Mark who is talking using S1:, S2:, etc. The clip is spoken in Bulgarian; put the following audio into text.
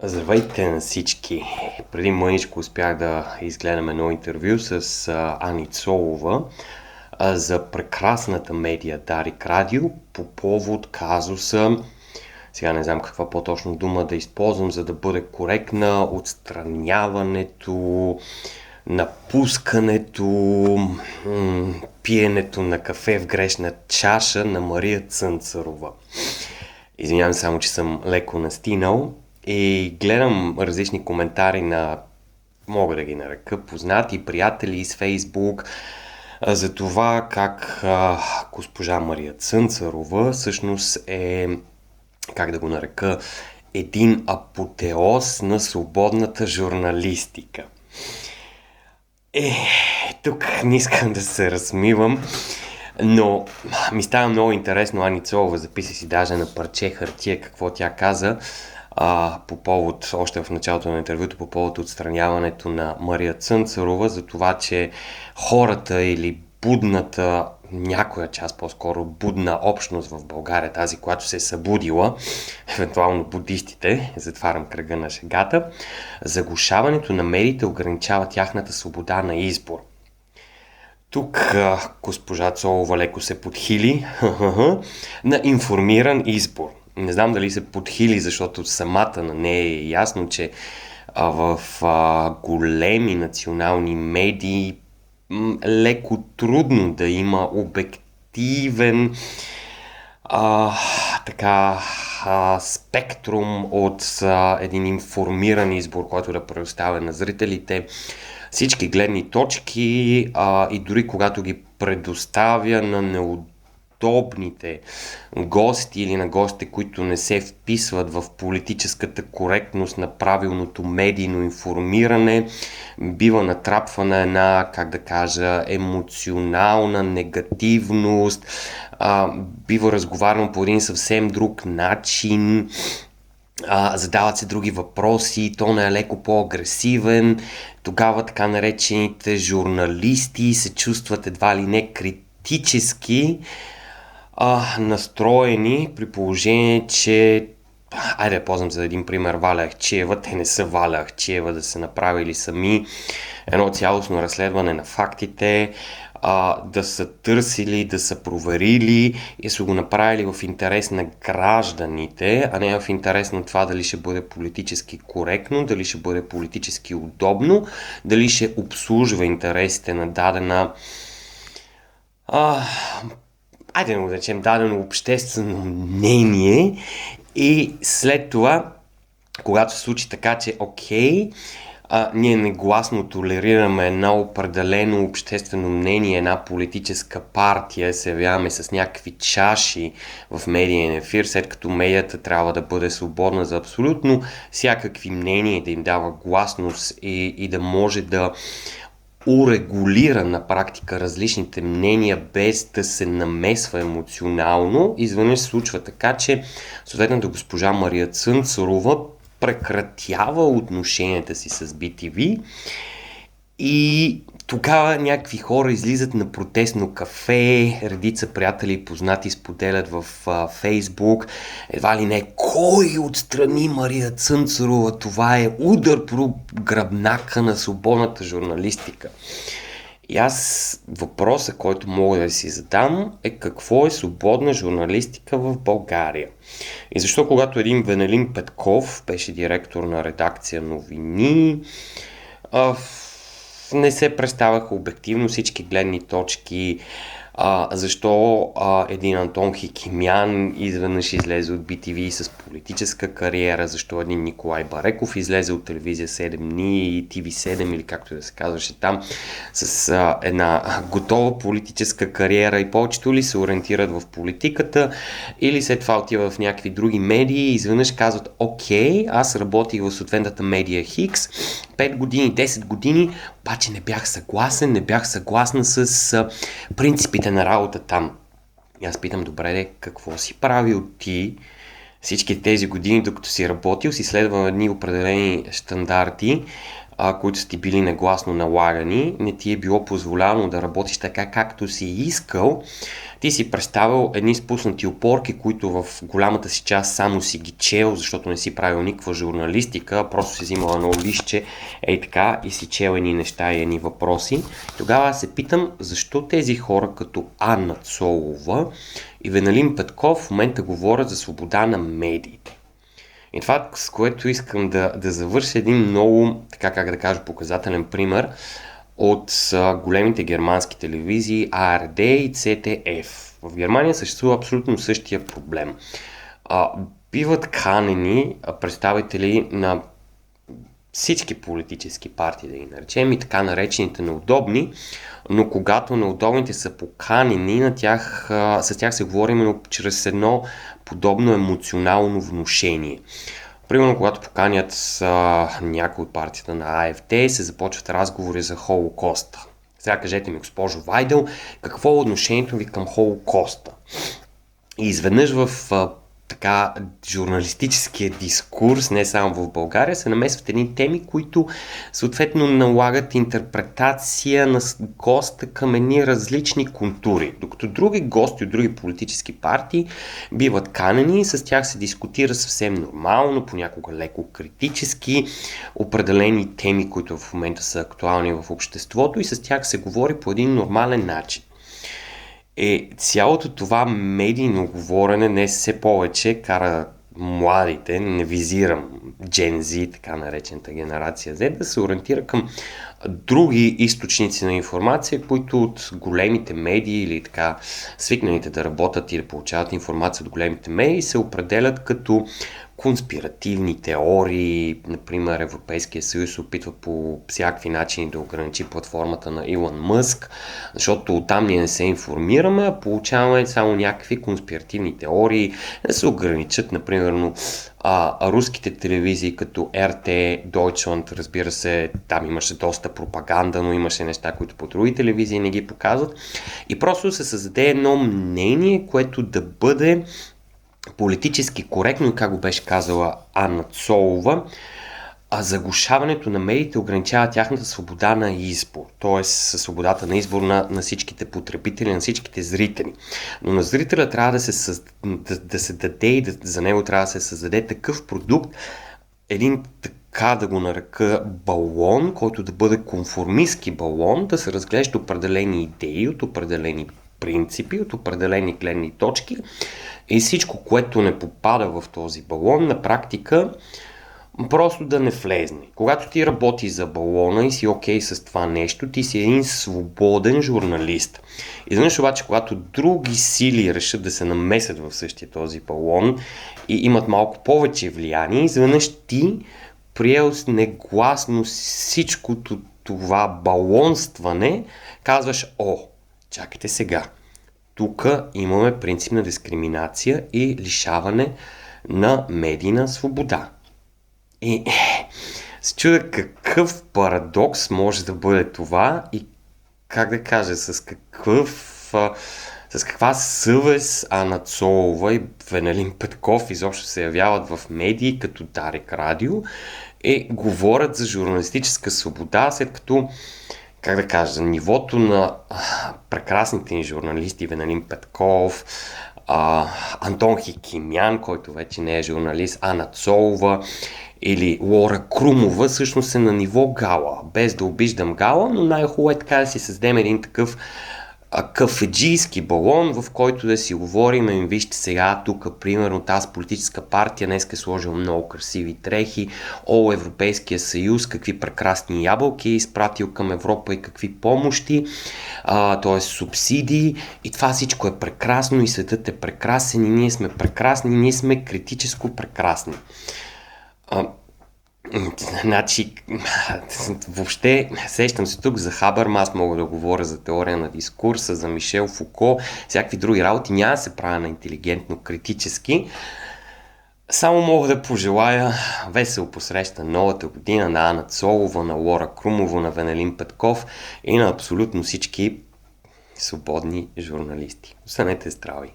S1: Здравейте на всички! Преди мъничко успях да изгледам едно интервю с Ани Цолова за прекрасната медия Дарик Радио по повод казуса, сега не знам каква по-точно дума да използвам, за да бъде коректна, отстраняването, напускането, пиенето на кафе в грешна чаша на Мария Цънцарова. Извинявам само, че съм леко настинал и гледам различни коментари на, мога да ги нарека, познати, приятели из Фейсбук, за това как госпожа Мария Цънцарова всъщност е, как да го нарека, един апотеоз на свободната журналистика. Тук не искам да се размивам, но ми става много интересно. Ани Цолова записа си даже на парче хартия какво тя каза по повод, още в началото на интервюто, по повод отстраняването на Мария Цънцарова, за това, че хората или будната, някоя част по-скоро будна общност в България, тази, която се е събудила, евентуално будистите, затварям кръга на шегата, заглушаването на медиите ограничава тяхната свобода на избор. Тук госпожа Цолова леко се подхили на информиран избор. Не знам дали се подхили, защото самата на нея е ясно, че в големи национални медии леко трудно да има обективен така спектрум от един информиран избор, който да предоставя на зрителите всички гледни точки и дори когато ги предоставя на неудобните гости или на гостите, които не се вписват в политическата коректност на правилното медийно информиране, бива натрапвана една, как да кажа, емоционална негативност, бива разговаряно по един съвсем друг начин, задават се други въпроси, тонът е леко по-агресивен, тогава така наречените журналисти се чувстват едва ли не критически настроени, при положение, че айде да ползвам за един пример Валя Ахчиева, те не са Валя Ахчиева да са направили сами едно цялостно разследване на фактите, да са търсили, да са проверили и са го направили в интерес на гражданите, а не в интерес на това дали ще бъде политически коректно, дали ще бъде политически удобно, дали ще обслужва интересите на дадена айде да го речем дадено обществено мнение и след това, когато се случи така, че окей, ние негласно толерираме едно определено обществено мнение, една политическа партия, се явяваме с някакви чаши в медиен ефир, след като медията трябва да бъде свободна за абсолютно всякакви мнения, да им дава гласност и да може да урегулира на практика различните мнения без да се намесва емоционално. Изведнъж се случва така, че съответната госпожа Мария Цънцарова прекратява отношенията си с BTV и тогава някакви хора излизат на протестно кафе, редица приятели и познати споделят в Фейсбук, едва ли не кой отстрани Мария Цънцарова, това е удар про гръбнака на свободната журналистика. И аз въпроса, който мога да си задам е какво е свободна журналистика в България. И защо когато един Венелин Петков беше директор на редакция новини, не се представяха обективно всички гледни точки, защо един Антон Хикимян изведнъж излезе от BTV с политическа кариера, защо един Николай Бареков излезе от телевизия 7 дни и TV7 или както да се казваше там, с една готова политическа кариера и повечето ли се ориентират в политиката или след това отива в някакви други медии и изведнъж казват окей, аз работих в съответната медия Хикс 5 години, 10 години, обаче не бях съгласна с принципите на работа там. И аз питам, добре, какво си правил ти всички тези години, докато си работил, си следвал едни определени стандарти, които са ти били негласно налагани, не ти е било позволено да работиш така, както си искал, ти си представил едни спуснати опорки, които в голямата си част само си ги чел, защото не си правил никаква журналистика, просто си взимал едно листче, така, и си чел едни неща и едни въпроси. Тогава аз се питам, защо тези хора като Анна Цолова и Веналин Петков в момента говорят за свобода на медиите. И това, с което искам да завърша един много, така как да кажа, показателен пример от големите германски телевизии ARD и ZDF. В Германия съществува абсолютно същия проблем. Биват канени представители на всички политически партии, да ги наречем, и така наречените неудобни, но когато неудобните са поканени, с тях се говори именно чрез едно подобно емоционално внушение. Примерно, когато поканят някой от партията на АФД, се започват разговори за Холокоста. Сега кажете ми, госпожо Вайдел, какво е отношението ви към Холокоста? И изведнъж в така журналистическия дискурс, не само в България, се намесват едни теми, които съответно налагат интерпретация на госта към едни различни контури. Докато други гости от други политически партии биват канени, с тях се дискутира съвсем нормално, понякога леко критически, определени теми, които в момента са актуални в обществото, и с тях се говори по един нормален начин. Цялото това медийно говорене днес все повече кара младите, не визирам Gen Z, така наречената генерация Z, да се ориентира към други източници на информация, които от големите медии или така свикналите да работят и да получават информация от големите медии се определят като конспиративни теории. Например, Европейския съюз се опитва по всякакви начини да ограничи платформата на Илон Мъск, защото оттам ние не се информираме, а получаваме само някакви конспиративни теории, да се ограничат, например, руските телевизии като RT, Deutschland, разбира се, там имаше доста пропаганда, но имаше неща, които по други телевизии не ги показват. И просто се създаде едно мнение, което да бъде политически коректно, как го беше казала Анна Цолова, заглушаването на медиите ограничава тяхната свобода на избор, т.е. свободата на избор на всичките потребители, на всичките зрители. Но на зрителя трябва да се даде и за него трябва да се създаде такъв продукт, един така да го нарека балон, който да бъде конформистски балон, да се разглежда определени идеи от определени принципи, от определени гледни точки, и всичко, което не попада в този балон, на практика просто да не влезне. Когато ти работиш за балона и си окей с това нещо, ти си един свободен журналист. Изведнъж обаче, когато други сили решат да се намесят в същия този балон и имат малко повече влияние, изведнъж ти приел негласно всичкото това балонстване, казваш: чакайте сега. Тук имаме принцип на дискриминация и лишаване на медийна свобода. И се чудя какъв парадокс може да бъде това и как да кажа, с каква съвест Анна Цолова и Веналин Петков изобщо се явяват в медии като Дарик Радио и говорят за журналистическа свобода, след като, как да кажа, нивото на прекрасните ни журналисти Веналин Петков, Антон Хикимян, който вече не е журналист, Анна Цолова или Лора Крумова, всъщност е на ниво гала. Без да обиждам гала, но най-хубаво е така да си създадем един такъв кафеджийски балон, в който да си говорим: вижте сега, тук примерно тази политическа партия днес е сложила много красиви дрехи, Европейския съюз какви прекрасни ябълки е изпратил към Европа и какви помощи, т.е. субсидии, и това всичко е прекрасно и светът е прекрасен и ние сме прекрасни, ние сме критическо прекрасни. Значи, въобще сещам се тук за Хабърмас, мога да говоря за теория на дискурса, за Мишел Фуко, всякакви други работи, няма да се правя на интелигентно критически. Само мога да пожелая весело посреща новата година на Анна Цолова, на Лора Крумова, на Веналин Петков и на абсолютно всички свободни журналисти. Останете здрави!